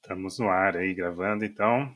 Estamos no ar aí, gravando, então.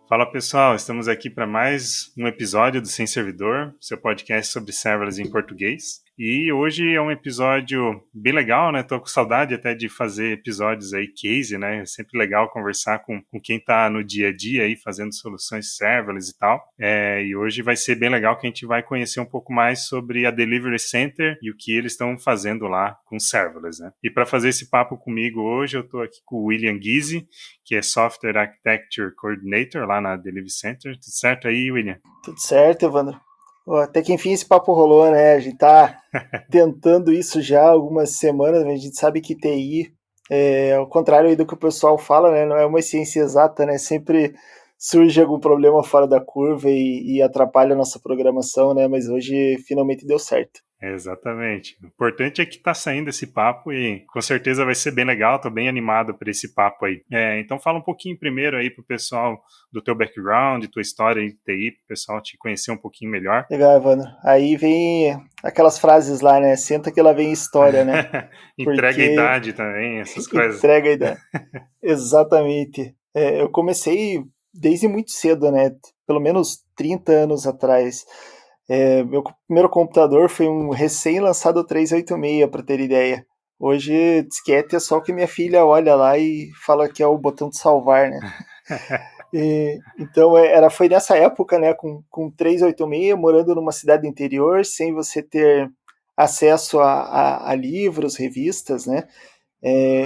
Fala pessoal, estamos aqui para mais um episódio do Sem Servidor, seu podcast sobre serverless em português. E hoje é um episódio bem legal, né? Tô com saudade até de fazer episódios aí, case, né? É sempre legal conversar com quem tá no dia a dia aí, fazendo soluções serverless e tal. E hoje vai ser bem legal que a gente vai conhecer um pouco mais sobre a Delivery Center e o que eles estão fazendo lá com serverless, né? E para fazer esse papo comigo hoje, eu tô aqui com o William Guise, que é Software Architecture Coordinator lá na Delivery Center. Tudo certo aí, William? Tudo certo, Evandro. Até que enfim esse papo rolou, né? A gente tá tentando isso já há algumas semanas, mas a gente sabe que TI, ao contrário aí do que o pessoal fala, né? Não é uma ciência exata, né? Sempre surge algum problema fora da curva e atrapalha a nossa programação, né? Mas hoje finalmente deu certo. Exatamente. O importante é que está saindo esse papo e com certeza vai ser bem legal, estou bem animado por esse papo aí. Então fala um pouquinho primeiro aí pro pessoal do teu background, tua história em TI, pro pessoal te conhecer um pouquinho melhor. Legal, Evandro. Aí vem aquelas frases lá, né? Senta que lá vem história, né? Entrega a Porque idade também, essas coisas. entrega a idade. Exatamente. Eu comecei desde muito cedo, né? Pelo menos 30 anos atrás. Meu primeiro computador foi um recém-lançado 386, para ter ideia. Hoje, disquete é só o que minha filha olha lá e fala que é o botão de salvar, né? Então, foi nessa época, né, com 386, morando numa cidade interior, sem você ter acesso a livros, revistas, né?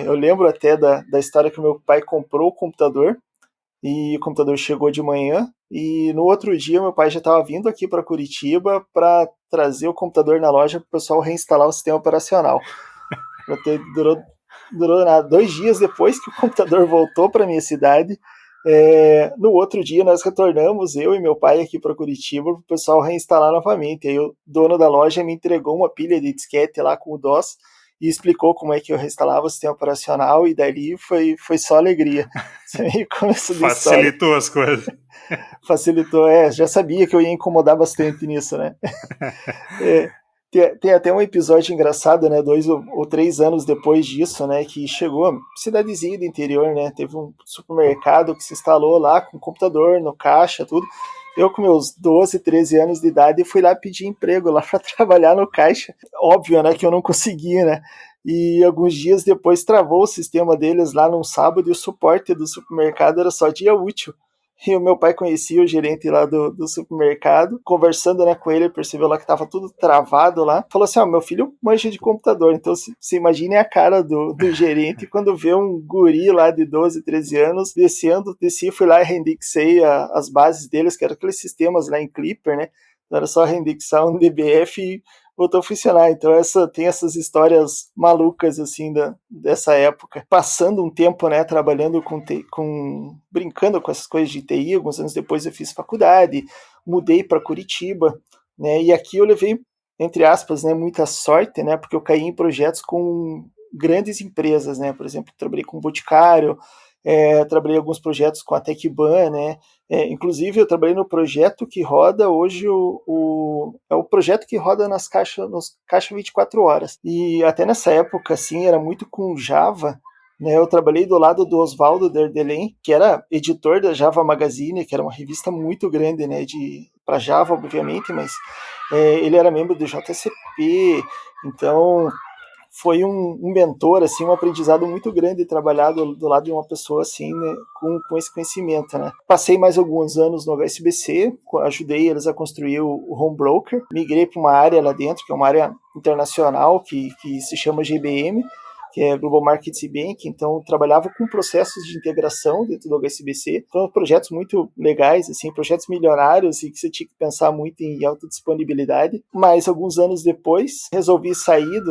Eu lembro até da história que o meu pai comprou o computador, e o computador chegou de manhã, e no outro dia meu pai já estava vindo aqui para Curitiba para trazer o computador na loja para o pessoal reinstalar o sistema operacional. Durou nada. 2 dias depois que o computador voltou para minha cidade, no outro dia nós retornamos, eu e meu pai aqui para Curitiba, para o pessoal reinstalar novamente. Aí o dono da loja me entregou uma pilha de disquete lá com o DOS e explicou como é que eu reinstalava o sistema operacional, e dali foi só alegria. Isso aí começo da história. Facilitou as coisas. Facilitou, já sabia que eu ia incomodar bastante nisso, né? Tem até um episódio engraçado, né? 2 ou 3 anos depois disso, né? Que chegou, cidadezinha do interior, né? Teve um supermercado que se instalou lá com computador no caixa, tudo. Eu, com meus 12, 13 anos de idade, fui lá pedir emprego lá para trabalhar no caixa. Óbvio, né? Que eu não conseguia, né? E alguns dias depois travou o sistema deles lá num sábado e o suporte do supermercado era só dia útil. E o meu pai conhecia o gerente lá do supermercado, conversando, né, com ele, percebeu lá que estava tudo travado lá, falou assim, meu filho manja de computador, então você imagine a cara do gerente quando vê um guri lá de 12, 13 anos desci, fui lá e reindexei as bases deles, que eram aqueles sistemas lá em Clipper, né, então era só reindexar um DBF e voltou a funcionar. Então tem essas histórias malucas assim dessa época. Passando um tempo, né, trabalhando brincando com essas coisas de TI. Alguns anos depois eu fiz faculdade, mudei para Curitiba, né? E aqui eu levei, entre aspas, né, muita sorte, né, porque eu caí em projetos com grandes empresas, né? Por exemplo, trabalhei com o Boticário, trabalhei alguns projetos com a Tecban, né? Inclusive eu trabalhei no projeto que roda hoje é o projeto que roda nos caixa 24 horas. E até nessa época, assim, era muito com Java, né? Eu trabalhei do lado do Oswaldo Derdelém, que era editor da Java Magazine, que era uma revista muito grande, né? Para Java, obviamente, mas ele era membro do JCP, então foi um mentor, assim, um aprendizado muito grande trabalhar do lado de uma pessoa assim, né, com esse conhecimento, né. Passei mais alguns anos no HSBC, ajudei eles a construir o Home Broker, migrei para uma área lá dentro, que é uma área internacional, que se chama GBM, que é Global Markets e Bank, então trabalhava com processos de integração dentro do HSBC, então projetos muito legais, assim, projetos milionários e que você tinha que pensar muito em alta disponibilidade, mas alguns anos depois resolvi sair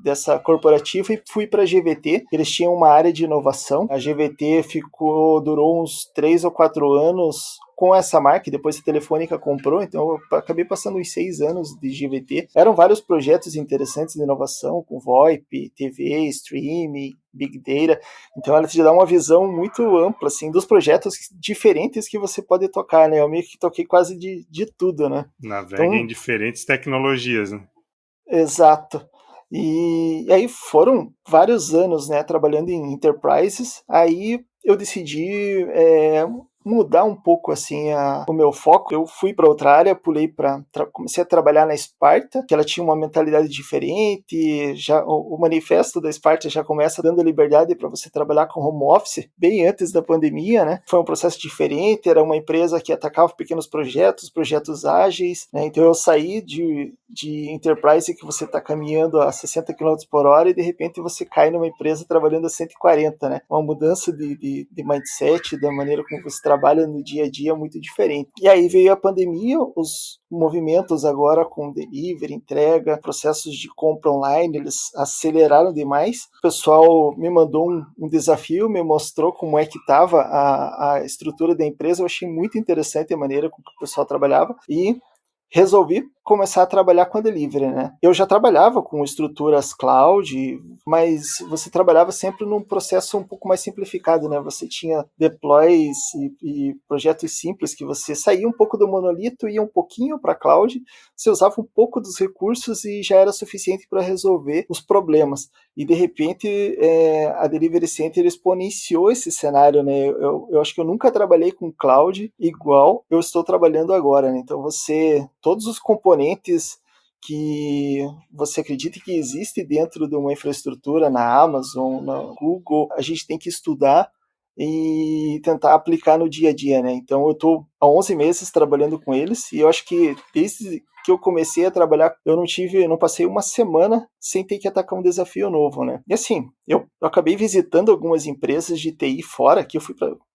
dessa corporativa e fui para a GVT. Eles tinham uma área de inovação. A GVT durou uns 3 ou 4 anos com essa marca, e depois a Telefônica comprou, então eu acabei passando uns 6 anos de GVT. Eram vários projetos interessantes de inovação, com VoIP, TV, streaming, Big Data. Então ela te dá uma visão muito ampla, assim, dos projetos diferentes que você pode tocar, né? Eu meio que toquei quase de tudo, né? Navega em Então, diferentes tecnologias, né? exato. E aí foram vários anos, né, trabalhando em enterprises. Aí eu decidi mudar um pouco assim o meu foco. Eu fui para outra área, pulei comecei a trabalhar na Sparta, que ela tinha uma mentalidade diferente. Já o manifesto da Sparta já começa dando liberdade para você trabalhar com home office, bem antes da pandemia, né? Foi um processo diferente. Era uma empresa que atacava pequenos projetos ágeis, né? Então eu saí de enterprise que você está caminhando a 60 km por hora e de repente você cai numa empresa trabalhando a 140, né? Uma mudança de mindset, da maneira como você trabalha no dia a dia é muito diferente. E aí veio a pandemia, os movimentos agora com delivery, entrega, processos de compra online, eles aceleraram demais. O pessoal me mandou um desafio, me mostrou como é que estava a estrutura da empresa, eu achei muito interessante a maneira como o pessoal trabalhava e resolvi começar a trabalhar com a delivery, né? Eu já trabalhava com estruturas cloud, mas você trabalhava sempre num processo um pouco mais simplificado, né? Você tinha deploys e projetos simples que você saía um pouco do monolito, ia um pouquinho para a cloud, você usava um pouco dos recursos e já era suficiente para resolver os problemas. E de repente a Delivery Center exponenciou esse cenário, né? Eu acho que eu nunca trabalhei com cloud igual eu estou trabalhando agora, né? Então todos os componentes que você acredita que existe dentro de uma infraestrutura na Amazon, na Google, a gente tem que estudar e tentar aplicar no dia a dia, né? Então eu estou há 11 meses trabalhando com eles e eu acho que desde que eu comecei a trabalhar, eu não passei uma semana sem ter que atacar um desafio novo, né? E assim, eu acabei visitando algumas empresas de TI fora, que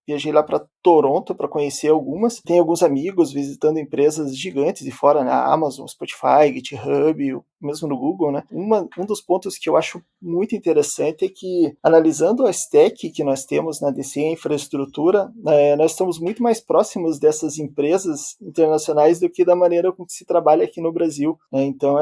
viajei lá para Toronto para conhecer algumas. Tem alguns amigos visitando empresas gigantes de fora, na Amazon, Spotify, GitHub, mesmo no Google, né? Um dos pontos que eu acho muito interessante é que, analisando a stack que nós temos na DC, a infraestrutura, nós estamos muito mais próximos dessas empresas internacionais do que da maneira com que se trabalha aqui no Brasil, né? Então,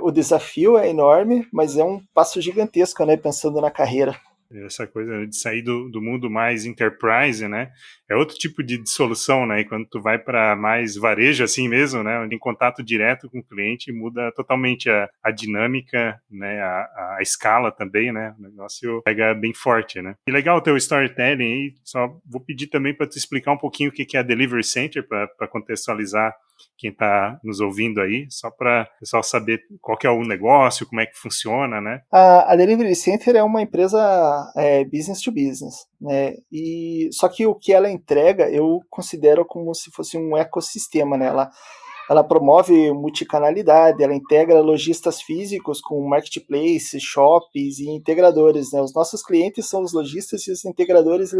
o desafio é enorme, mas é um passo gigantesco, né? Pensando na carreira. Essa coisa de sair do mundo mais enterprise, né? É outro tipo de solução, né? E quando tu vai para mais varejo assim mesmo, né? Onde em contato direto com o cliente muda totalmente a dinâmica, né? A escala também, né? O negócio pega bem forte, né? E legal o teu storytelling aí. Só vou pedir também para tu explicar um pouquinho o que é a Delivery Center para contextualizar quem está nos ouvindo aí, só para o pessoal saber qual que é o negócio, como é que funciona, né? A Delivery Center é uma empresa business to business, né? Só que o que ela entrega, eu considero como se fosse um ecossistema, né? Ela promove multicanalidade, ela integra lojistas físicos com marketplaces, shops e integradores, né? Os nossos clientes são os lojistas e os integradores,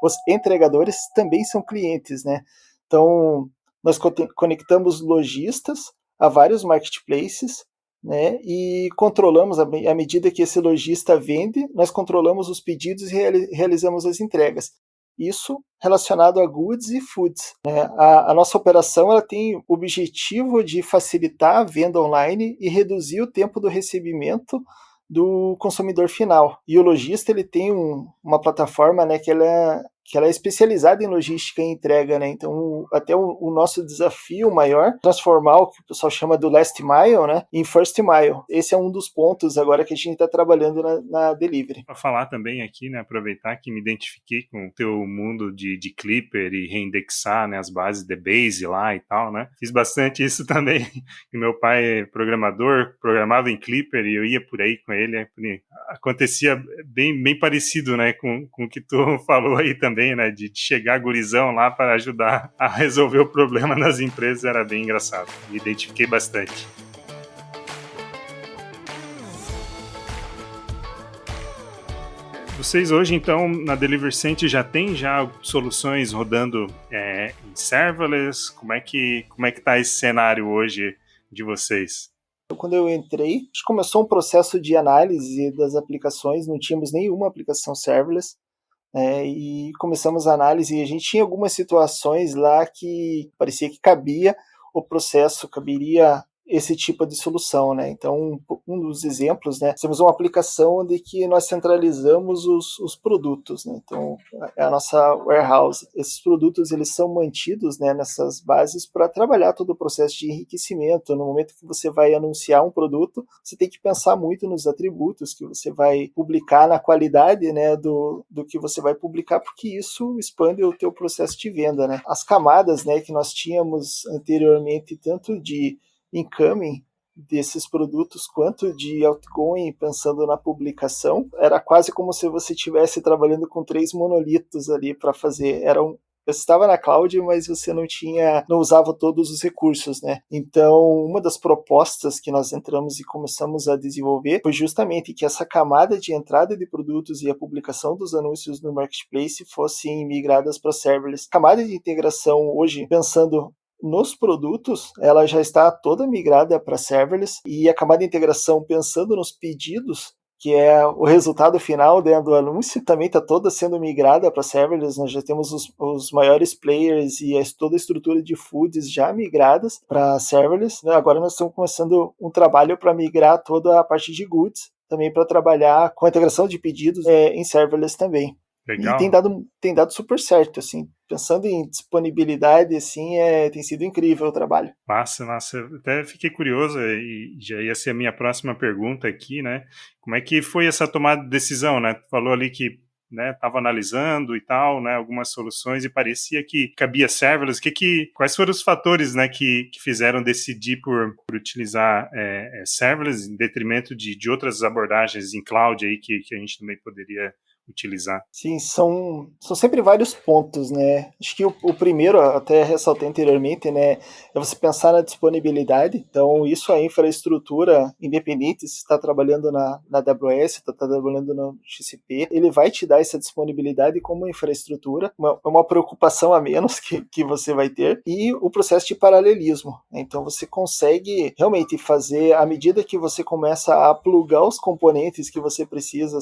os entregadores também são clientes, né? Então, nós conectamos lojistas a vários marketplaces, né? E controlamos, à medida que esse lojista vende, nós controlamos os pedidos e realizamos as entregas. Isso relacionado a goods e foods, né? A nossa operação ela tem o objetivo de facilitar a venda online e reduzir o tempo do recebimento do consumidor final. E o lojista ele tem uma plataforma, né, que ela é especializada em logística e entrega, né? Então, até o nosso desafio maior, transformar o que o pessoal chama do last mile, né, em first mile. Esse é um dos pontos agora que a gente está trabalhando na delivery. Para falar também aqui, né, aproveitar que me identifiquei com o teu mundo de Clipper e reindexar, né, as bases de base lá e tal, né? Fiz bastante isso também. E meu pai é programador, programava em Clipper e eu ia por aí com ele. Acontecia bem parecido, né, com o que tu falou aí também, né, de chegar gurizão lá para ajudar a resolver o problema nas empresas. Era bem engraçado. Me identifiquei bastante. Vocês hoje, então, na Delivery Center já tem soluções rodando em serverless? Como é que tá esse cenário hoje de vocês? Quando eu entrei, a gente começou um processo de análise das aplicações, não tínhamos nenhuma aplicação serverless. e começamos a análise, e a gente tinha algumas situações lá que parecia que cabia o processo, caberia esse tipo de solução, né? Então, um dos exemplos, né? Temos uma aplicação onde que nós centralizamos os produtos, né? Então, é a nossa warehouse. Esses produtos, eles são mantidos, né, nessas bases para trabalhar todo o processo de enriquecimento. No momento que você vai anunciar um produto, você tem que pensar muito nos atributos que você vai publicar, na qualidade, né, do que você vai publicar, porque isso expande o teu processo de venda, né? As camadas, né, que nós tínhamos anteriormente, tanto de incoming desses produtos quanto de outgoing, pensando na publicação, era quase como se você estivesse trabalhando com 3 monolitos ali para fazer. Você estava na cloud, mas você não usava todos os recursos, né? Então, uma das propostas que nós entramos e começamos a desenvolver foi justamente que essa camada de entrada de produtos e a publicação dos anúncios no marketplace fossem migradas para serverless. Camada de integração hoje, pensando nos produtos, ela já está toda migrada para serverless, e a camada de integração, pensando nos pedidos, que é o resultado final, né, do anúncio, também está toda sendo migrada para serverless. Nós já temos os maiores players e toda a estrutura de foods já migradas para serverless, né? Agora nós estamos começando um trabalho para migrar toda a parte de goods, também para trabalhar com a integração de pedidos em serverless também. Legal. E tem dado super certo, assim, pensando em disponibilidade, assim, tem sido incrível o trabalho. Massa. Eu até fiquei curioso, e já ia ser a minha próxima pergunta aqui, né? Como é que foi essa tomada de decisão, né? Tu falou ali que, né, estava analisando e tal, né, algumas soluções, e parecia que cabia serverless. Quais foram os fatores, né, que fizeram decidir por utilizar serverless em detrimento de outras abordagens em cloud aí que a gente também poderia utilizar? Sim, são sempre vários pontos, né? Acho que o primeiro, até ressaltei anteriormente, né, é você pensar na disponibilidade. Então, isso é infraestrutura, independente se está trabalhando na AWS, se está trabalhando no GCP, ele vai te dar essa disponibilidade como infraestrutura, uma preocupação a menos que você vai ter, e o processo de paralelismo. Então, você consegue realmente fazer, à medida que você começa a plugar os componentes que você precisa,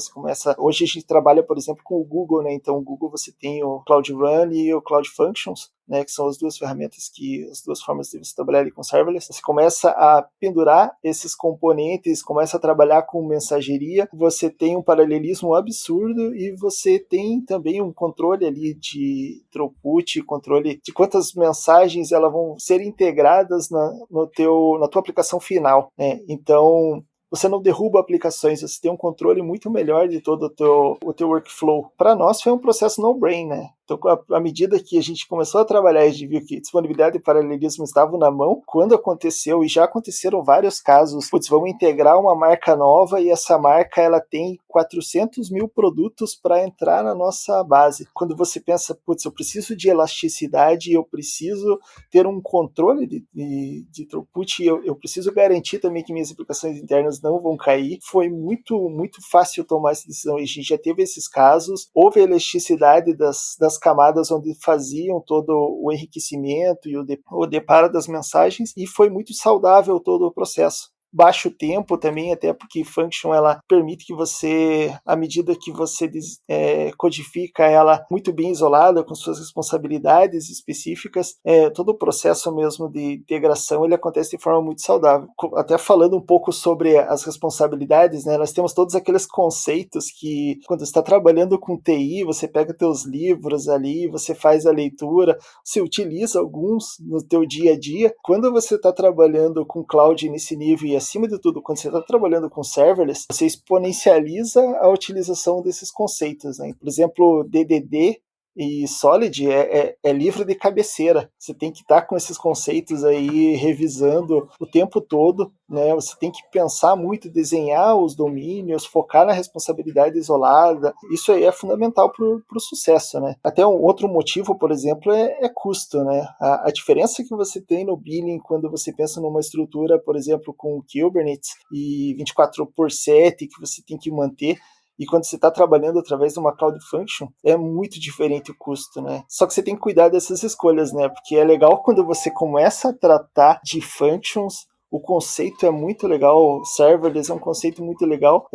hoje a gente trabalha, por exemplo, com o Google, né? Então, o Google, você tem o Cloud Run e o Cloud Functions, né, que são as duas ferramentas, as duas formas de você trabalhar ali com serverless. Você começa a pendurar esses componentes, começa a trabalhar com mensageria, você tem um paralelismo absurdo, e você tem também um controle ali de throughput, controle de quantas mensagens elas vão ser integradas na tua aplicação final, né? Então, você não derruba aplicações, você tem um controle muito melhor de todo o teu workflow. Para nós foi um processo no-brain, né? Então, à medida que a gente começou a trabalhar, a gente viu que disponibilidade e paralelismo estavam na mão. Quando aconteceu, e já aconteceram vários casos, vamos integrar uma marca nova, e essa marca ela tem 400 mil produtos para entrar na nossa base. Quando você pensa, eu preciso de elasticidade, eu preciso ter um controle de throughput, eu preciso garantir também que minhas aplicações internas não vão cair, foi muito, muito fácil tomar essa decisão. E a gente já teve esses casos, houve a elasticidade das camadas onde faziam todo o enriquecimento e o deparo das mensagens, e foi muito saudável todo o processo. Baixo tempo também, até porque Function ela permite que você, à medida que você codifica ela muito bem isolada, com suas responsabilidades específicas, todo o processo mesmo de integração ele acontece de forma muito saudável. Até falando um pouco sobre as responsabilidades, né, nós temos todos aqueles conceitos que, quando você está trabalhando com TI, você pega teus livros ali, você faz a leitura, você utiliza alguns no teu dia a dia. Quando você está trabalhando com cloud nesse nível, e acima de tudo, quando você está trabalhando com serverless, você exponencializa a utilização desses conceitos, né? Por exemplo, DDD e Solid é livro de cabeceira. Você tem que estar com esses conceitos aí revisando o tempo todo, né? Você tem que pensar muito, desenhar os domínios, focar na responsabilidade isolada. Isso aí é fundamental para o sucesso, né? Até um outro motivo, por exemplo, é custo, né? A diferença que você tem no billing quando você pensa numa estrutura, por exemplo, com Kubernetes e 24/7 que você tem que manter, e quando você está trabalhando através de uma Cloud Function, é muito diferente o custo, né? Só que você tem que cuidar dessas escolhas, né? Porque é legal quando você começa a tratar de functions, o conceito é muito legal, serverless é um conceito muito legal,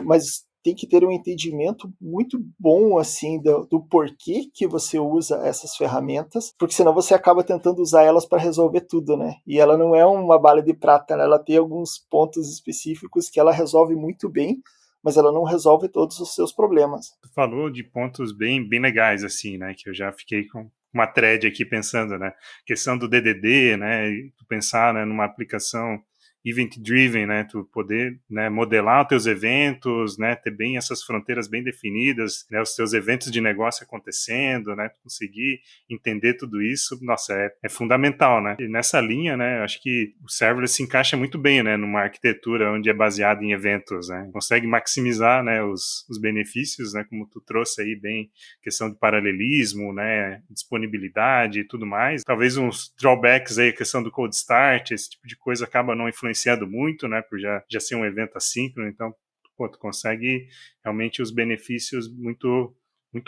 mas tem que ter um entendimento muito bom assim do porquê que você usa essas ferramentas, porque senão você acaba tentando usar elas para resolver tudo, né? E ela não é uma bala de prata, né? Ela tem alguns pontos específicos que ela resolve muito bem, mas ela não resolve todos os seus problemas. Tu falou de pontos bem legais, assim, né? Que eu já fiquei com uma thread aqui pensando, né? Questão do DDD, né? E tu pensar, né, numa aplicação event-driven, né? Tu poder, né, modelar os teus eventos, né? Ter bem essas fronteiras bem definidas, né? Os teus eventos de negócio acontecendo, né? Conseguir entender tudo isso, nossa, é fundamental, né? E nessa linha, né? Acho que o serverless se encaixa muito bem, né? Numa arquitetura onde é baseada em eventos, né? Consegue maximizar, né? Os benefícios, né? Como tu trouxe aí bem, questão de paralelismo, né? Disponibilidade e tudo mais. Talvez uns drawbacks aí, a questão do cold start, esse tipo de coisa acaba não influenciando muito, né? Por já ser um evento assíncrono, então, pô, tu consegue realmente os benefícios muito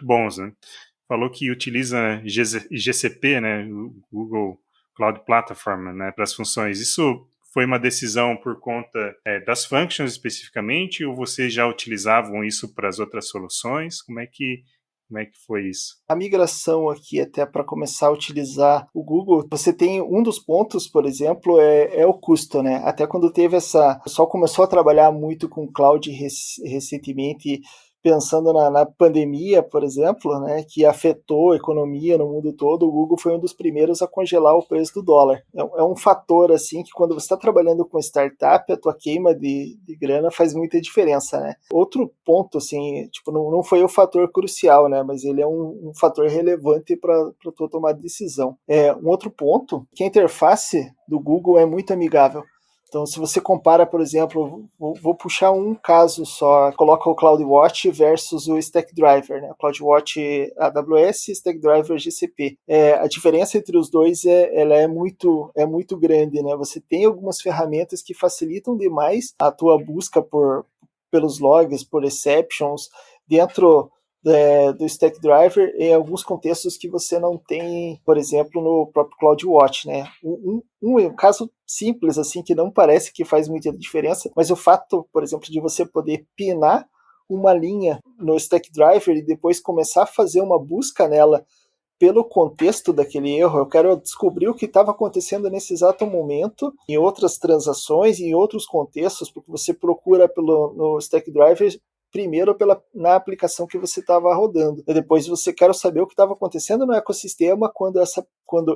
bons, né? Falou que utiliza GCP, né? O Google Cloud Platform, né? Para as funções. Isso foi uma decisão por conta das functions especificamente, ou vocês já utilizavam isso para as outras soluções? Como é que foi isso? A migração aqui, até para começar a utilizar o Google, você tem um dos pontos, por exemplo, é o custo, né? Até quando teve o pessoal começou a trabalhar muito com cloud recentemente, pensando na pandemia, por exemplo, né, que afetou a economia no mundo todo, o Google foi um dos primeiros a congelar o preço do dólar. É um fator, assim, que quando você está trabalhando com startup, a tua queima de grana faz muita diferença, né? Outro ponto, assim, tipo, não foi o fator crucial, né, mas ele é um fator relevante para a tua tomada de decisão. Um outro ponto, que a interface do Google é muito amigável. Então, se você compara, por exemplo, vou puxar um caso só, coloca o CloudWatch versus o Stackdriver, né? CloudWatch AWS e Stackdriver GCP. A diferença entre os dois ela é muito grande, né? Você tem algumas ferramentas que facilitam demais a tua busca pelos logs, por exceptions, dentro do Stackdriver em alguns contextos que você não tem, por exemplo, no próprio CloudWatch, né? Um caso simples, assim, que não parece que faz muita diferença, mas o fato, por exemplo, de você poder pinar uma linha no Stackdriver e depois começar a fazer uma busca nela pelo contexto daquele erro, eu quero descobrir o que estava acontecendo nesse exato momento, em outras transações, em outros contextos, porque você procura no Stackdriver primeiro na aplicação que você estava rodando. E depois você quer saber o que estava acontecendo no ecossistema quando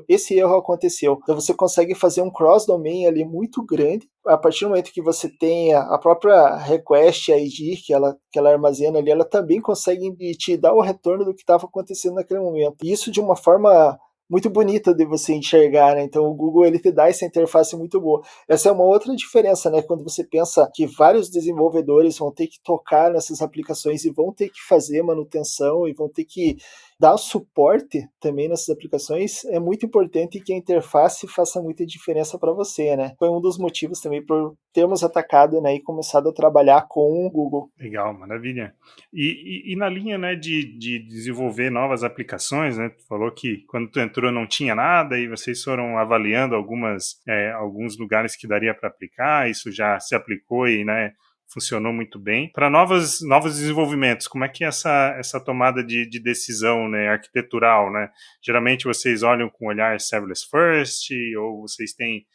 esse erro aconteceu. Então você consegue fazer um cross-domain ali muito grande. A partir do momento que você tem a própria request ID que ela armazena ali, ela também consegue te dar o retorno do que estava acontecendo naquele momento. E isso de uma forma muito bonita de você enxergar, né? Então o Google ele te dá essa interface muito boa. Essa é uma outra diferença, né? Quando você pensa que vários desenvolvedores vão ter que tocar nessas aplicações e vão ter que fazer manutenção e vão ter que dar suporte também nessas aplicações, é muito importante que a interface faça muita diferença para você, né? Foi um dos motivos também por termos atacado, né, e começado a trabalhar com o Google. Legal, maravilha. E na linha, né, de desenvolver novas aplicações, né, tu falou que quando tu entrou não tinha nada e vocês foram avaliando alguns lugares que daria para aplicar, isso já se aplicou e, né, funcionou muito bem. Para novos desenvolvimentos, como é que é essa tomada de decisão, né, arquitetural, né? Geralmente vocês olham com olhar serverless first ou vocês têm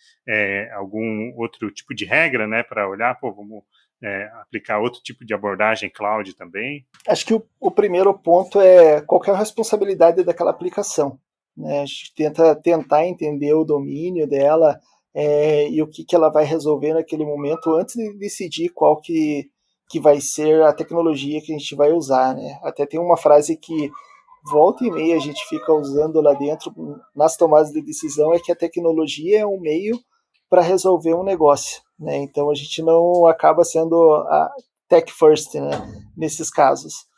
algum outro tipo de regra, né, para olhar, pô, vamos aplicar outro tipo de abordagem cloud também? Acho que o primeiro ponto é qual que é a responsabilidade daquela aplicação, né? A gente tentar entender o domínio dela e o que ela vai resolver naquele momento antes de decidir qual que vai ser a tecnologia que a gente vai usar, né? Até tem uma frase que volta e meia a gente fica usando lá dentro nas tomadas de decisão, é que a tecnologia é um meio para resolver um negócio, né? Então a gente não acaba sendo a tech first, né, nesses casos.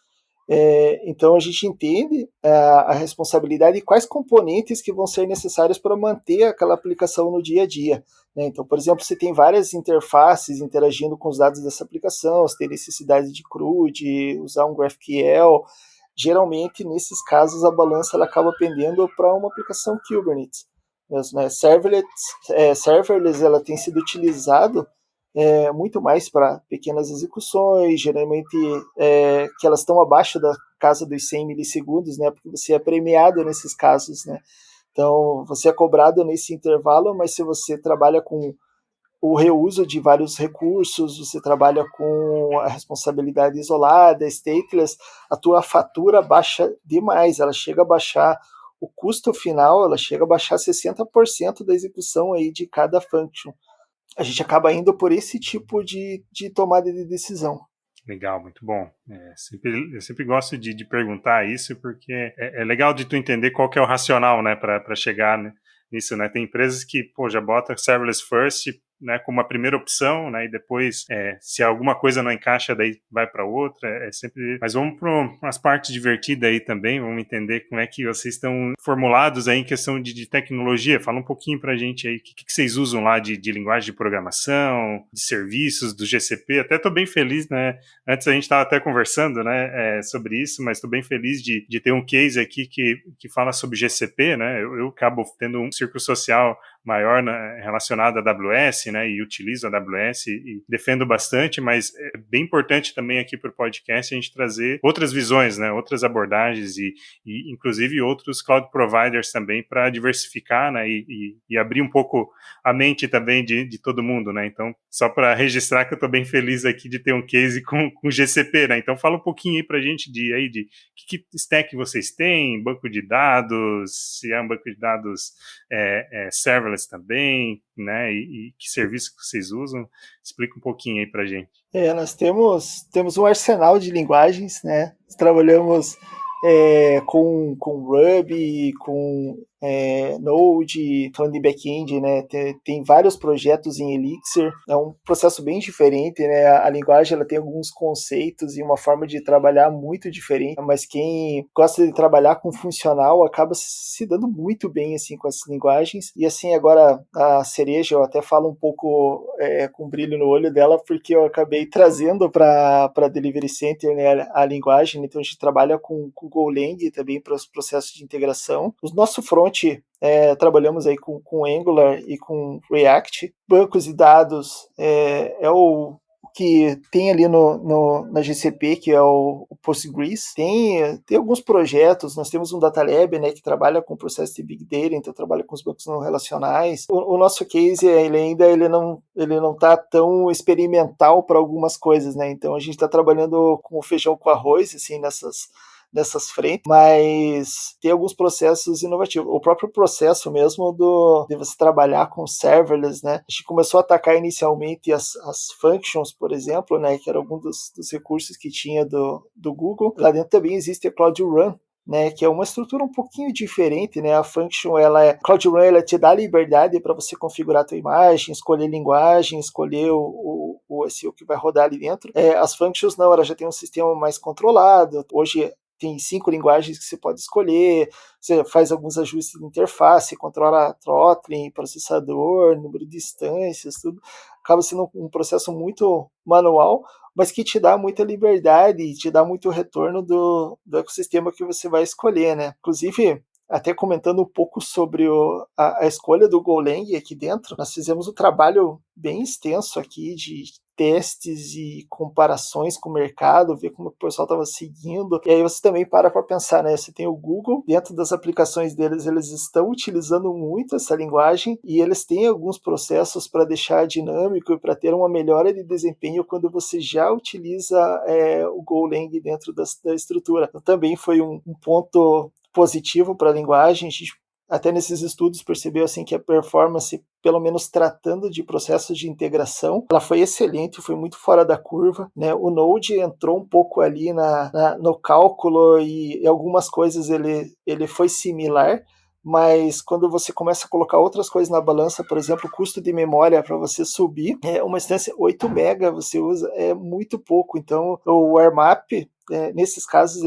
Então a gente entende a responsabilidade e quais componentes que vão ser necessários para manter aquela aplicação no dia a dia, né? Então, por exemplo, você tem várias interfaces interagindo com os dados dessa aplicação, você tem necessidade de CRUD, de usar um GraphQL. Geralmente, nesses casos, a balança ela acaba pendendo para uma aplicação Kubernetes. Né? Serverless ela tem sido utilizado muito mais para pequenas execuções, geralmente que elas estão abaixo da casa dos 100 milissegundos, né, porque você é premiado nesses casos, né. Então, você é cobrado nesse intervalo, mas se você trabalha com o reuso de vários recursos, você trabalha com a responsabilidade isolada, stateless, a tua fatura baixa demais, ela chega a baixar o custo final, ela chega a baixar 60% da execução aí de cada function. A gente acaba indo por esse tipo de tomada de decisão. Legal, muito bom. Eu sempre gosto de perguntar isso, porque é legal de tu entender qual que é o racional, né, para chegar, né, nisso, né. Tem empresas que, já bota serverless first, né, como a primeira opção, né, e depois, se alguma coisa não encaixa, daí vai para outra, sempre... Mas vamos para umas partes divertidas aí também, vamos entender como é que vocês estão formulados aí em questão de tecnologia. Fala um pouquinho para a gente aí, o que vocês usam lá de linguagem de programação, de serviços, do GCP. Até estou bem feliz, né, antes a gente estava até conversando, né, sobre isso, mas estou bem feliz de ter um case aqui que fala sobre GCP, né. Eu acabo tendo um círculo social maior, né, relacionado à AWS, né, e utilizo a AWS e defendo bastante, mas é bem importante também aqui para o podcast a gente trazer outras visões, né, outras abordagens e inclusive outros cloud providers também para diversificar, né, e abrir um pouco a mente também de todo mundo, né. Então, só para registrar que eu estou bem feliz aqui de ter um case com GCP, né. Então, fala um pouquinho aí para a gente de que stack vocês têm, banco de dados, se é um banco de dados serverless também, né, e que serviço que vocês usam. Explica um pouquinho aí pra gente. Nós temos um arsenal de linguagens, né, trabalhamos com Ruby, com Node, falando de back-end, né, tem vários projetos em Elixir, é um processo bem diferente, né, a linguagem ela tem alguns conceitos e uma forma de trabalhar muito diferente, mas quem gosta de trabalhar com funcional acaba se dando muito bem assim com essas linguagens, e assim agora a cereja, eu até falo um pouco com brilho no olho dela, porque eu acabei trazendo para Delivery Center, né, a linguagem, então a gente trabalha com Golang também para os processos de integração. O nosso front trabalhamos aí com Angular e com React. Bancos de dados é o que tem ali na GCP, que é o Postgres. Tem alguns projetos, nós temos um Data Lab, né, que trabalha com o processo de Big Data, então trabalha com os bancos não relacionais. O nosso case, ele não está tão experimental para algumas coisas, né, então a gente está trabalhando com o feijão com arroz, assim, nessas frentes, mas tem alguns processos inovativos. O próprio processo mesmo de você trabalhar com serverless, né? A gente começou a atacar inicialmente as functions, por exemplo, né? Que era algum dos recursos que tinha do Google. Lá dentro também existe a Cloud Run, né, que é uma estrutura um pouquinho diferente, né? A function, Cloud Run, ela te dá liberdade para você configurar a tua imagem, escolher linguagem, escolher o que vai rodar ali dentro. As functions não, ela já tem um sistema mais controlado. Hoje tem 5 linguagens que você pode escolher, você faz alguns ajustes de interface, controla throttling, processador, número de instâncias, tudo. Acaba sendo um processo muito manual, mas que te dá muita liberdade e te dá muito retorno do ecossistema que você vai escolher, né? Inclusive, até comentando um pouco sobre a escolha do Golang aqui dentro, nós fizemos um trabalho bem extenso aqui de testes e comparações com o mercado, ver como o pessoal estava seguindo, e aí você também para pensar, né, você tem o Google, dentro das aplicações deles, eles estão utilizando muito essa linguagem, e eles têm alguns processos para deixar dinâmico e para ter uma melhora de desempenho quando você já utiliza o Golang dentro da estrutura. Então, também foi um ponto positivo para a linguagem. A gente até nesses estudos percebeu assim que a performance, pelo menos tratando de processos de integração, ela foi excelente, foi muito fora da curva, né? O Node entrou um pouco ali no cálculo e algumas coisas ele foi similar, mas quando você começa a colocar outras coisas na balança, por exemplo, o custo de memória para você subir, uma instância 8 MB você usa, é muito pouco. Então, o AirMap, nesses casos,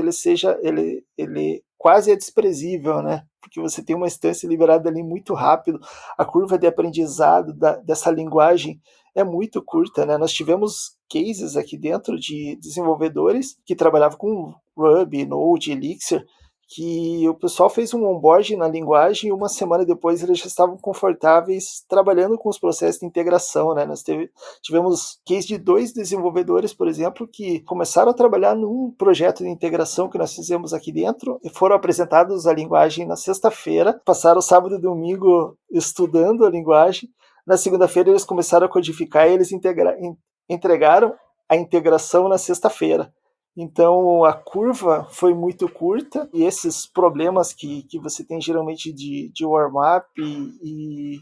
ele quase é desprezível, né? Porque você tem uma instância liberada ali muito rápido, a curva de aprendizado dessa linguagem é muito curta, né? Nós tivemos cases aqui dentro de desenvolvedores que trabalhavam com Ruby, Node, Elixir, que o pessoal fez um onboarding na linguagem e uma semana depois eles já estavam confortáveis trabalhando com os processos de integração, né? Nós tivemos case de 2 desenvolvedores, por exemplo, que começaram a trabalhar num projeto de integração que nós fizemos aqui dentro e foram apresentados a linguagem na sexta-feira, passaram sábado e domingo estudando a linguagem, na segunda-feira eles começaram a codificar e eles entregaram a integração na sexta-feira. Então a curva foi muito curta e esses problemas que você tem geralmente de warm-up e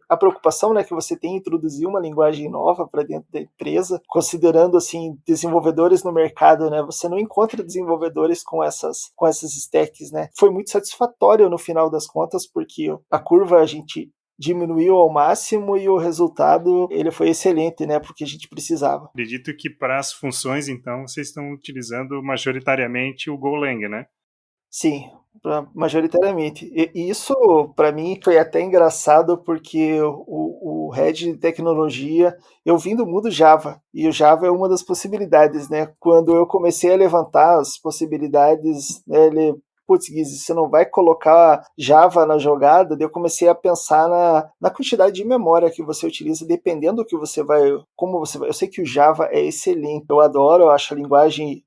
a preocupação, né, que você tem em introduzir uma linguagem nova para dentro da empresa, considerando assim desenvolvedores no mercado, né, você não encontra desenvolvedores com essas stacks, né. Foi muito satisfatório no final das contas porque a curva a gente diminuiu ao máximo e o resultado ele foi excelente, né, porque a gente precisava. Acredito que para as funções, então, vocês estão utilizando majoritariamente o Golang, né? Sim, majoritariamente. E isso, para mim, foi até engraçado porque o head de tecnologia, eu vim do mundo Java, e o Java é uma das possibilidades, né? Quando eu comecei a levantar as possibilidades, né, ele putz, Guizzi, você não vai colocar Java na jogada, daí eu comecei a pensar na quantidade de memória que você utiliza, dependendo do que você vai, como você vai. Eu sei que o Java é excelente, eu adoro, eu acho a linguagem,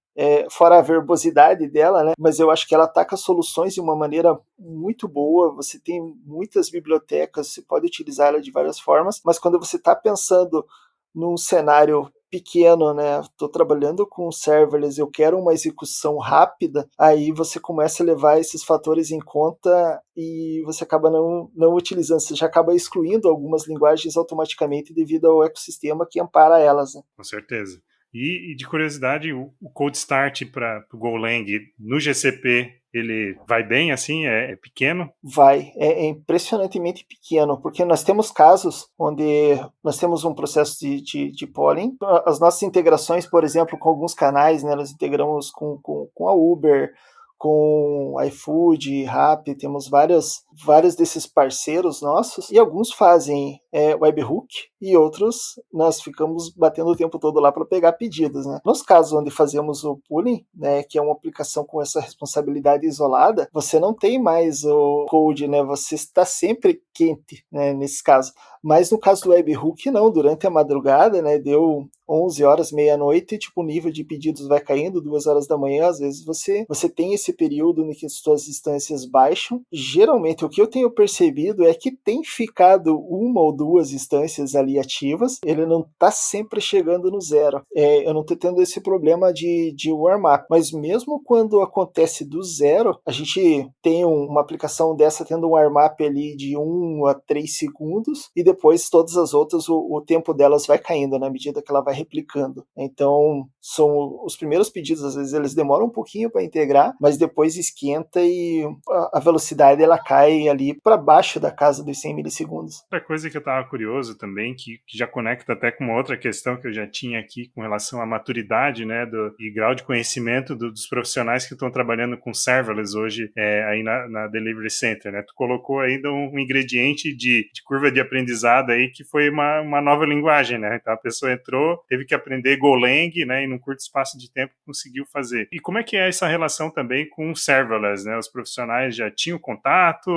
fora a verbosidade dela, né, mas eu acho que ela ataca soluções de uma maneira muito boa, você tem muitas bibliotecas, você pode utilizar ela de várias formas, mas quando você está pensando num cenário pequeno, né? Estou trabalhando com serverless, eu quero uma execução rápida, aí você começa a levar esses fatores em conta e você acaba não utilizando, você já acaba excluindo algumas linguagens automaticamente devido ao ecossistema que ampara elas. Né? Com certeza. E de curiosidade, o cold start para o Golang no GCP, ele vai bem assim? É pequeno? Vai, é impressionantemente pequeno, porque nós temos casos onde nós temos um processo de polling. As nossas integrações, por exemplo, com alguns canais, né, nós integramos com a Uber, com iFood, Rappi, temos vários desses parceiros nossos, e alguns fazem webhook, e outros nós ficamos batendo o tempo todo lá para pegar pedidos. Né? Nos casos onde fazemos o pooling, né, que é uma aplicação com essa responsabilidade isolada, você não tem mais o code, né, você está sempre quente, né, nesse caso. Mas no caso do webhook, não, durante a madrugada, né, deu 11 horas, meia-noite, tipo, o nível de pedidos vai caindo, 2 horas da manhã, às vezes você tem esse período em que as suas instâncias baixam. Geralmente, o que eu tenho percebido é que tem ficado uma ou duas instâncias ali ativas, ele não está sempre chegando no zero. Eu não estou tendo esse problema de warm-up, mas mesmo quando acontece do zero, a gente tem uma aplicação dessa tendo um warm-up ali de 1 a 3 segundos, e depois todas as outras, o tempo delas vai caindo na medida que ela vai replicando. Então, são os primeiros pedidos, às vezes eles demoram um pouquinho para integrar, mas depois esquenta e a velocidade ela cai ali para baixo da casa dos 100 milissegundos. Outra coisa que eu estava curioso também, que já conecta até com uma outra questão que eu já tinha aqui com relação à maturidade, né, e grau de conhecimento dos profissionais que estão trabalhando com serverless hoje aí na Delivery Center, né? Tu colocou ainda um ingrediente de curva de aprendizado aí que foi uma nova linguagem, né? Então a pessoa entrou, teve que aprender Golang, né, e num curto espaço de tempo conseguiu fazer. E como é que é essa relação também com o serverless, né? Os profissionais já tinham contato?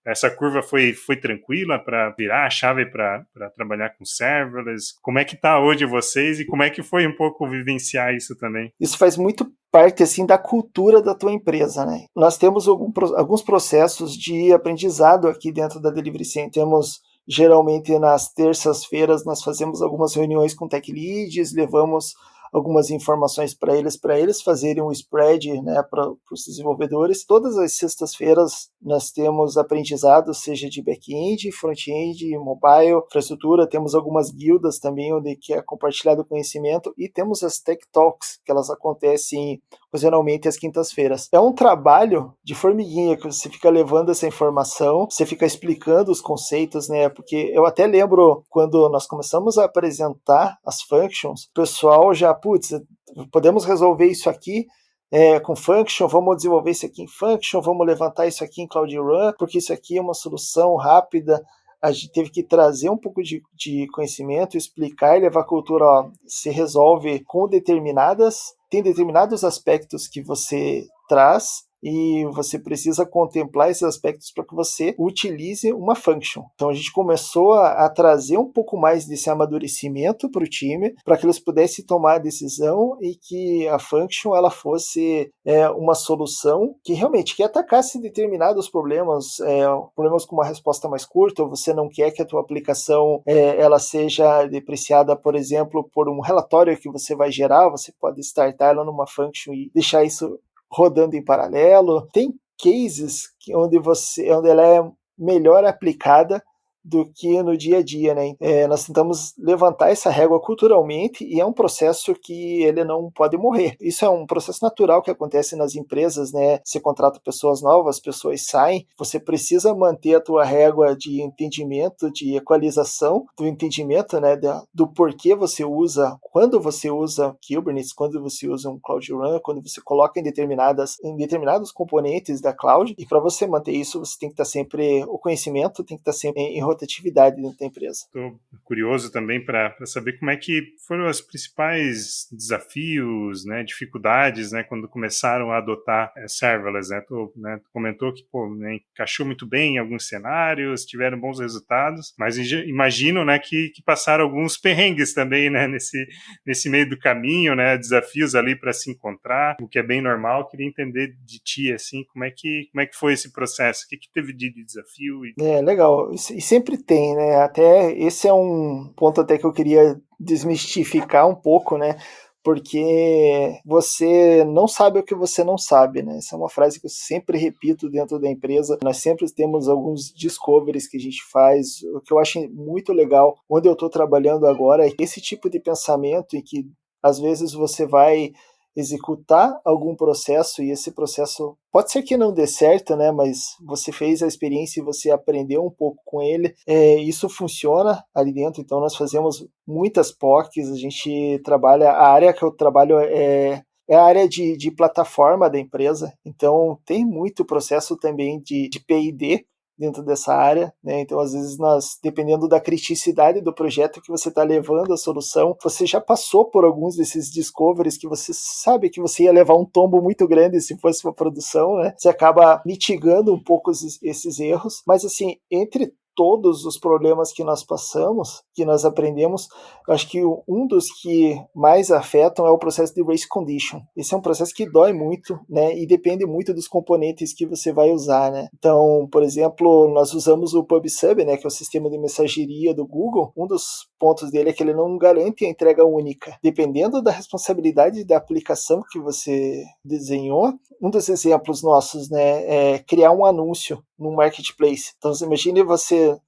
Essa curva foi tranquila para virar a chave para trabalhar com serverless? Como é que está hoje vocês e como é que foi um pouco vivenciar isso também? Isso faz muito parte assim da cultura da tua empresa, né? Nós temos alguns processos de aprendizado aqui dentro da Delivery Center. Temos geralmente nas terças-feiras nós fazemos algumas reuniões com tech leads, levamos algumas informações para eles fazerem um spread, né, para os desenvolvedores. Todas as sextas-feiras nós temos aprendizado, seja de back-end, front-end, mobile, infraestrutura. Temos algumas guildas também, onde que é compartilhado o conhecimento, e temos as Tech Talks, que elas acontecem ocasionalmente às quintas-feiras. É um trabalho de formiguinha, que você fica levando essa informação, você fica explicando os conceitos, né, porque eu até lembro quando nós começamos a apresentar as functions, o pessoal já, podemos resolver isso aqui com function, vamos desenvolver isso aqui em function, vamos levantar isso aqui em Cloud Run, porque isso aqui é uma solução rápida. A gente teve que trazer um pouco de conhecimento, explicar e levar a cultura, se resolve com tem determinados aspectos que você traz e você precisa contemplar esses aspectos para que você utilize uma function. Então a gente começou a trazer um pouco mais desse amadurecimento para o time, para que eles pudessem tomar a decisão e que a function ela fosse uma solução que realmente que atacasse determinados problemas, problemas com uma resposta mais curta, ou você não quer que a tua aplicação ela seja depreciada, por exemplo, por um relatório que você vai gerar, você pode startar ela numa function e deixar isso rodando em paralelo. Tem cases onde ela é melhor aplicada do que no dia a dia, né? Nós tentamos levantar essa régua culturalmente e é um processo que ele não pode morrer. Isso é um processo natural que acontece nas empresas, né? Você contrata pessoas novas, pessoas saem, você precisa manter a tua régua de entendimento, de equalização, do entendimento, né, do porquê você usa, quando você usa Kubernetes, quando você usa um Cloud Run, quando você coloca em determinados componentes da cloud, e para você manter isso, você tem que estar sempre, o conhecimento tem que estar sempre em rotatividade dentro da empresa. Estou curioso também para saber como é que foram os principais desafios, né, dificuldades, né, quando começaram a adotar serverless, né? Tu comentou que encaixou muito bem em alguns cenários, tiveram bons resultados, mas imagino, né, que passaram alguns perrengues também, né, nesse meio do caminho, né, desafios ali para se encontrar, o que é bem normal. Queria entender de ti, assim, como é que foi esse processo, o que teve de desafio? Legal, e sempre tem, né, até esse é um ponto até que eu queria desmistificar um pouco, né, porque você não sabe o que você não sabe, né? Essa é uma frase que eu sempre repito dentro da empresa. Nós sempre temos alguns discoveries que a gente faz. O que eu acho muito legal, onde eu estou trabalhando agora, é esse tipo de pensamento em que às vezes você vai executar algum processo e esse processo pode ser que não dê certo, né? Mas você fez a experiência e você aprendeu um pouco com ele. Isso funciona ali dentro. Então nós fazemos muitas POCs. A gente trabalha, a área que eu trabalho é a área de plataforma da empresa. Então tem muito processo também de P&D dentro dessa área, né? Então, às vezes, dependendo da criticidade do projeto que você está levando a solução, você já passou por alguns desses discoveries que você sabe que você ia levar um tombo muito grande se fosse uma produção, né? Você acaba mitigando um pouco esses erros, mas assim, entre todos os problemas que nós passamos, que nós aprendemos, eu acho que um dos que mais afetam é o processo de race condition. Esse é um processo que dói muito, né, e depende muito dos componentes que você vai usar, né. Então, por exemplo, nós usamos o PubSub, né, que é o sistema de mensageria do Google. Um dos pontos dele é que ele não garante a entrega única. Dependendo da responsabilidade da aplicação que você desenhou, um dos exemplos nossos, né, é criar um anúncio no marketplace. Então, imagine você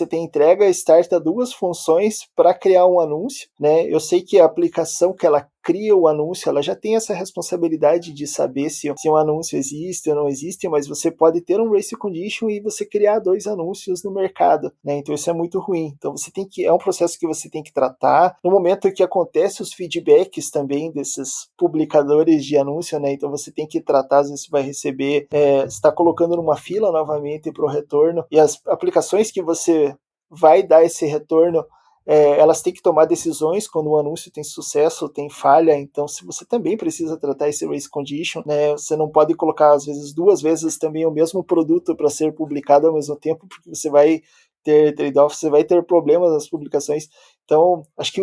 tem entrega, starta duas funções para criar um anúncio, né? Eu sei que a aplicação que ela cria o anúncio, ela já tem essa responsabilidade de saber se um anúncio existe ou não existe, mas você pode ter um race condition e você criar dois anúncios no mercado, né? Então isso é muito ruim. Então é um processo que você tem que tratar. No momento que acontece os feedbacks também desses publicadores de anúncio, né? Então você tem que tratar, às vezes você vai receber, está colocando numa fila novamente para o retorno, e as aplicações que você vai dar esse retorno, elas têm que tomar decisões quando o anúncio tem sucesso ou tem falha. Então, se você também precisa tratar esse race condition, né, você não pode colocar, às vezes, duas vezes também o mesmo produto para ser publicado ao mesmo tempo, porque você vai ter trade-off, você vai ter problemas nas publicações. Então, acho que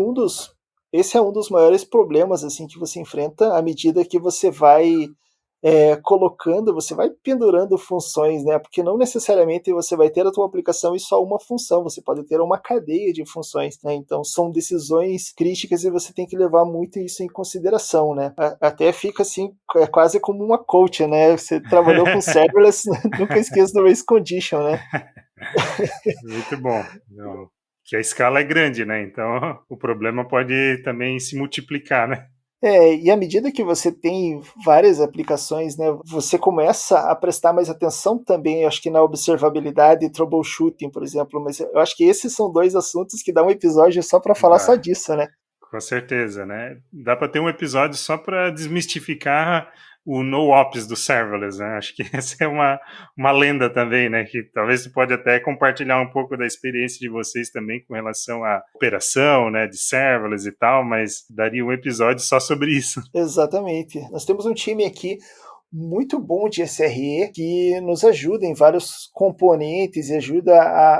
esse é um dos maiores problemas assim que você enfrenta à medida que você vai você vai pendurando funções, né? Porque não necessariamente você vai ter a tua aplicação e só uma função, você pode ter uma cadeia de funções, né? Então são decisões críticas e você tem que levar muito isso em consideração, né? Até fica assim, quase como uma coach, né? Você trabalhou com serverless, nunca esqueça do race condition, né? Muito bom. Não, que a escala é grande, né? Então o problema pode também se multiplicar, né? E à medida que você tem várias aplicações, né, você começa a prestar mais atenção também, acho que na observabilidade e troubleshooting, por exemplo, mas eu acho que esses são dois assuntos que dá um episódio só para falar só disso, né? Com certeza, né? Dá para ter um episódio só para desmistificar o no-ops do serverless, né? Acho que essa é uma lenda também, né? Que talvez você pode até compartilhar um pouco da experiência de vocês também com relação à operação, né? De serverless e tal, mas daria um episódio só sobre isso. Exatamente. Nós temos um time aqui, muito bom de SRE que nos ajuda em vários componentes e ajuda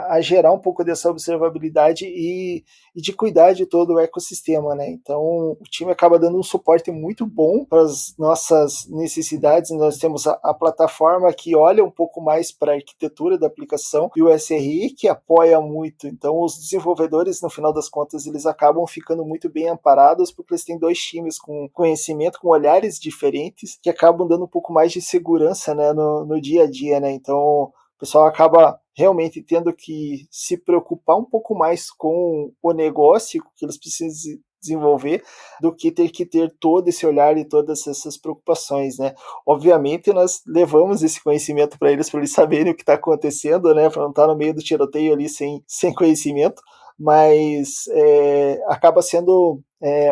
a gerar um pouco dessa observabilidade e de cuidar de todo o ecossistema, né? Então, o time acaba dando um suporte muito bom para as nossas necessidades. Nós temos a plataforma que olha um pouco mais para a arquitetura da aplicação e o SRE que apoia muito. Então, os desenvolvedores, no final das contas, eles acabam ficando muito bem amparados porque eles têm dois times com conhecimento, com olhares diferentes, que acabam dando um pouco mais de segurança, né, no dia a dia, né? Então, o pessoal acaba realmente tendo que se preocupar um pouco mais com o negócio que eles precisam desenvolver do que ter todo esse olhar e todas essas preocupações, né? Obviamente nós levamos esse conhecimento para eles saberem o que está acontecendo, né? Para não estar no meio do tiroteio ali sem conhecimento, mas acaba sendo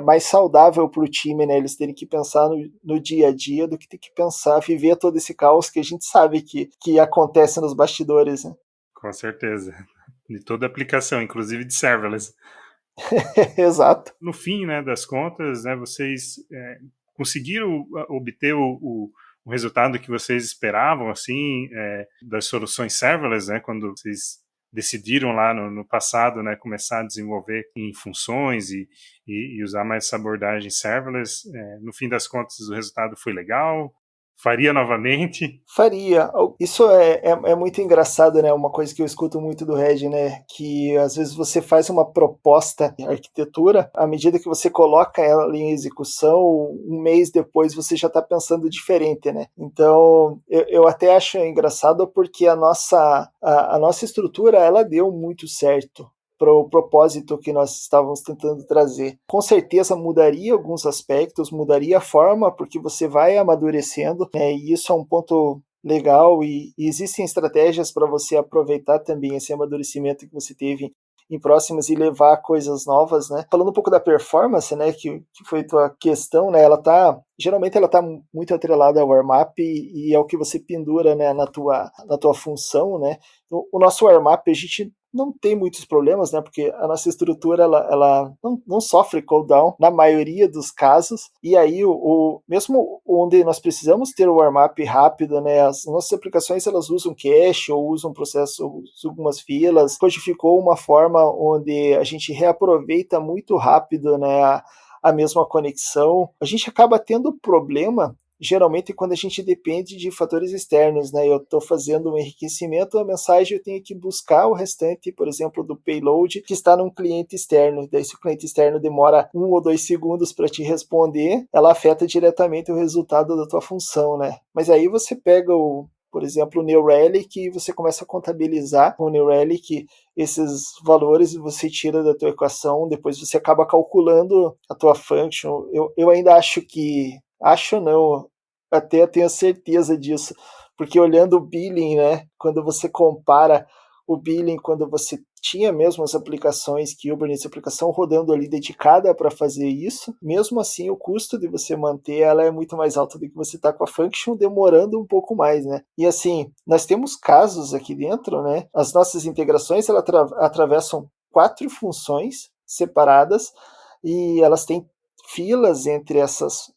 mais saudável para o time, né? Eles terem que pensar no dia a dia do que ter que pensar, viver todo esse caos que a gente sabe que acontece nos bastidores, né? Com certeza. De toda aplicação, inclusive de serverless. Exato. No fim, né, das contas, né, vocês conseguiram obter o resultado que vocês esperavam, assim, das soluções serverless, né, quando vocês decidiram lá no passado, né, começar a desenvolver em funções e usar mais essa abordagem serverless. No fim das contas, o resultado foi legal? Faria novamente? Faria. Isso é muito engraçado, né? Uma coisa que eu escuto muito do Red, né? Que às vezes você faz uma proposta de arquitetura, à medida que você coloca ela em execução, um mês depois você já está pensando diferente, né? Então, eu até acho engraçado porque a nossa estrutura, ela deu muito certo para o propósito que nós estávamos tentando trazer. Com certeza mudaria alguns aspectos, mudaria a forma, porque você vai amadurecendo, né, e isso é um ponto legal, e existem estratégias para você aproveitar também esse amadurecimento que você teve em próximas e levar coisas novas, né? Falando um pouco da performance, né, que foi tua questão, né, geralmente ela tá muito atrelada ao warm-up e ao que você pendura, né, na tua função, né? O nosso warm-up, a gente não tem muitos problemas, né? Porque a nossa estrutura ela não sofre cooldown na maioria dos casos. E aí, mesmo onde nós precisamos ter o warm-up rápido, né? As nossas aplicações elas usam cache ou usam processo, usam algumas filas. Codificou uma forma onde a gente reaproveita muito rápido, né? A mesma conexão. A gente acaba tendo problema geralmente quando a gente depende de fatores externos, né? Eu estou fazendo um enriquecimento, a mensagem eu tenho que buscar o restante, por exemplo, do payload que está num cliente externo. Daí se o cliente externo demora 1 ou 2 segundos para te responder, ela afeta diretamente o resultado da tua função, né? Mas aí você pega por exemplo, o New Relic e você começa a contabilizar com o New Relic esses valores e você tira da tua equação, depois você acaba calculando a tua function. Eu ainda acho não, até tenho certeza disso, porque olhando o billing, né, quando você compara o billing, quando você tinha mesmo as aplicações Kubernetes, aplicação rodando ali dedicada para fazer isso, mesmo assim o custo de você manter ela é muito mais alto do que você está com a function demorando um pouco mais, né? E assim, nós temos casos aqui dentro, né? As nossas integrações elas atravessam 4 funções separadas e elas têm filas entre essas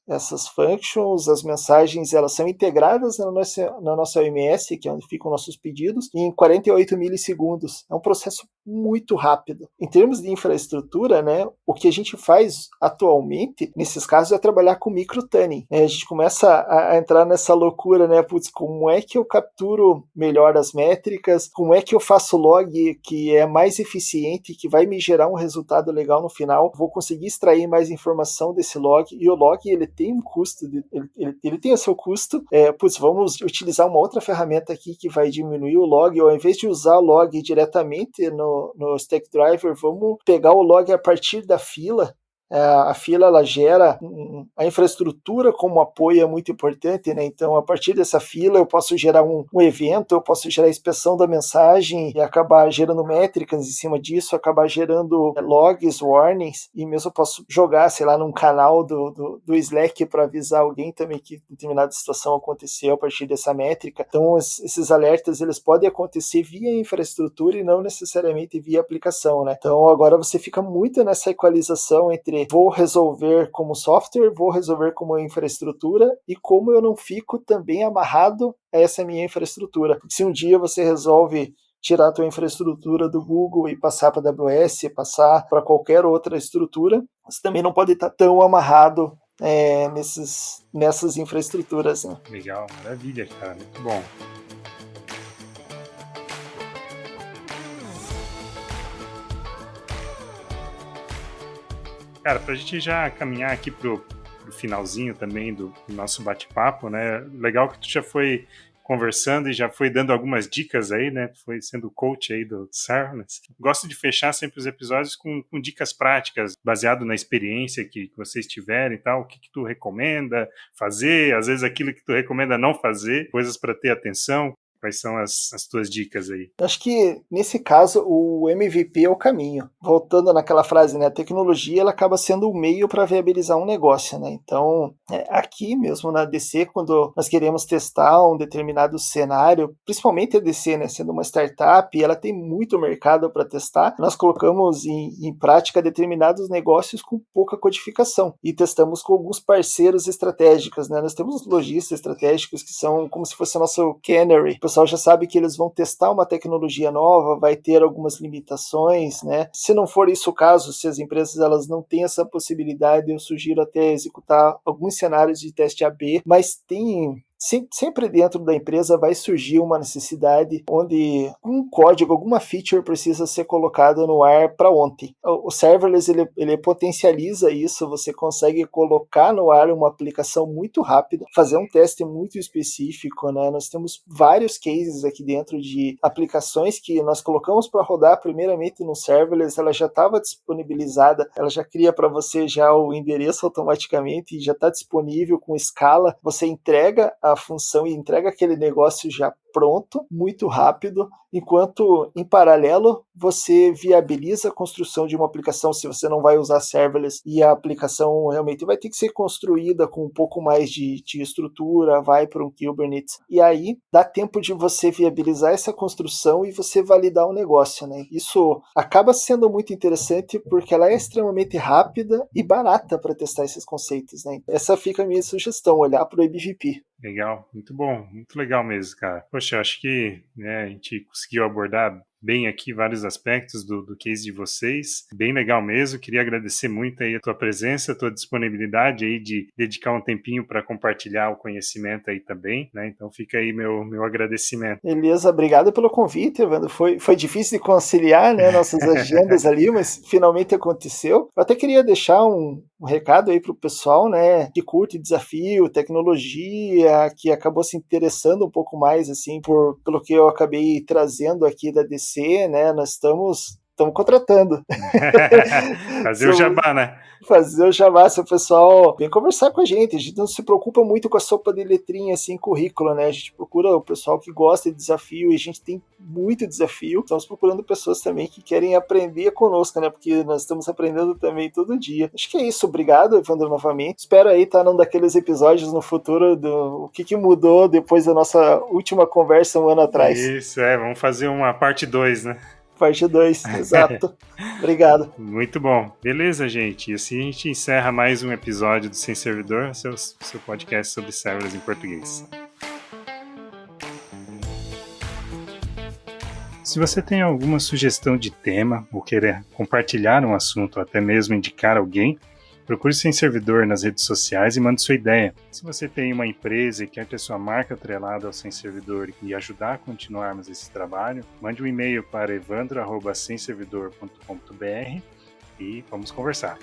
functions, as mensagens elas são integradas na nossa OMS, que é onde ficam nossos pedidos, em 48 milissegundos. É um processo muito rápido. Em termos de infraestrutura, né, o que a gente faz atualmente, nesses casos, é trabalhar com micro-tuning. A gente começa a entrar nessa loucura, né, putz, como é que eu capturo melhor as métricas, como é que eu faço log que é mais eficiente, que vai me gerar um resultado legal no final, vou conseguir extrair mais informação desse log, e o log ele tem um custo, ele tem o seu custo, vamos utilizar uma outra ferramenta aqui que vai diminuir o log, ou ao invés de usar o log diretamente no Stackdriver, vamos pegar o log a partir da fila. A fila ela gera a infraestrutura como apoio é muito importante, né? Então a partir dessa fila eu posso gerar um evento, eu posso gerar a inspeção da mensagem e acabar gerando métricas em cima disso, acabar gerando logs, warnings, e mesmo eu posso jogar, sei lá, num canal do Slack para avisar alguém também que determinada situação aconteceu a partir dessa métrica. Então esses alertas eles podem acontecer via infraestrutura e não necessariamente via aplicação, né? Então agora você fica muito nessa equalização entre entre vou resolver como software, vou resolver como infraestrutura e como eu não fico também amarrado a essa minha infraestrutura. Porque se um dia você resolve tirar a tua infraestrutura do Google e passar para a AWS, passar para qualquer outra estrutura, você também não pode estar tão amarrado nessas infraestruturas. Né? Legal, maravilha, cara, muito bom. Cara, para a gente já caminhar aqui pro finalzinho também do nosso bate-papo, né? Legal que tu já foi conversando e já foi dando algumas dicas aí, né? Foi sendo coach aí do Serverless. Gosto de fechar sempre os episódios com dicas práticas, baseado na experiência que vocês tiverem e tal. O que tu recomenda fazer, às vezes aquilo que tu recomenda não fazer, coisas para ter atenção. Quais são as tuas dicas aí? Acho que, nesse caso, o MVP é o caminho. Voltando naquela frase, né? A tecnologia ela acaba sendo um meio para viabilizar um negócio, né? Então, aqui mesmo na DC, quando nós queremos testar um determinado cenário, principalmente a DC, né? Sendo uma startup, ela tem muito mercado para testar. Nós colocamos em prática determinados negócios com pouca codificação e testamos com alguns parceiros estratégicos, né? Nós temos lojistas estratégicos que são como se fosse o nosso canary. O pessoal já sabe que eles vão testar uma tecnologia nova, vai ter algumas limitações, né? Se não for isso o caso, se as empresas elas não têm essa possibilidade, eu sugiro até executar alguns cenários de teste AB, mas tem sempre dentro da empresa vai surgir uma necessidade onde um código, alguma feature precisa ser colocado no ar para ontem. O serverless ele potencializa isso, você consegue colocar no ar uma aplicação muito rápida, fazer um teste muito específico, né? Nós temos vários cases aqui dentro de aplicações que nós colocamos para rodar primeiramente no serverless, ela já estava disponibilizada, ela já cria para você já o endereço automaticamente e já está disponível com escala, você entrega a função e entrega aquele negócio já pronto, muito rápido, enquanto em paralelo você viabiliza a construção de uma aplicação se você não vai usar serverless e a aplicação realmente vai ter que ser construída com um pouco mais de estrutura, vai para um Kubernetes, e aí dá tempo de você viabilizar essa construção e você validar o negócio, né? Isso acaba sendo muito interessante porque ela é extremamente rápida e barata para testar esses conceitos, né? Essa fica a minha sugestão, olhar para o MVP. Legal, muito bom, muito legal mesmo, cara. Poxa, eu acho que a gente conseguiu abordar bem aqui vários aspectos do case de vocês, bem legal mesmo, queria agradecer muito aí a tua presença, a tua disponibilidade aí de dedicar um tempinho para compartilhar o conhecimento aí também, né, então fica aí meu agradecimento. Beleza, obrigado pelo convite, Evandro, foi difícil de conciliar, né, nossas agendas ali, mas finalmente aconteceu. Eu até queria deixar um recado aí para o pessoal, né, que curte desafio, tecnologia, que acabou se interessando um pouco mais, assim, pelo que eu acabei trazendo aqui da DC, né, nós estamos contratando. Fazer o jabá, né? Fazer o jabá, se o pessoal vem conversar com a gente não se preocupa muito com a sopa de letrinha, assim, currículo, né, a gente procura o pessoal que gosta de desafio e a gente tem muito desafio, estamos procurando pessoas também que querem aprender conosco, né, porque nós estamos aprendendo também todo dia. Acho que é isso, obrigado, Evandro, novamente, espero aí estar num daqueles episódios no futuro do o que mudou depois da nossa última conversa um ano atrás. Isso, vamos fazer uma parte 2, né? Parte 2, exato. Obrigado. Muito bom. Beleza, gente. E assim a gente encerra mais um episódio do Sem Servidor, seu podcast sobre serverless em português. Se você tem alguma sugestão de tema ou querer compartilhar um assunto ou até mesmo indicar alguém, procure Sem Servidor nas redes sociais e mande sua ideia. Se você tem uma empresa e quer ter sua marca atrelada ao Sem Servidor e ajudar a continuarmos esse trabalho, mande um e-mail para evandro@semservidor.com.br e vamos conversar.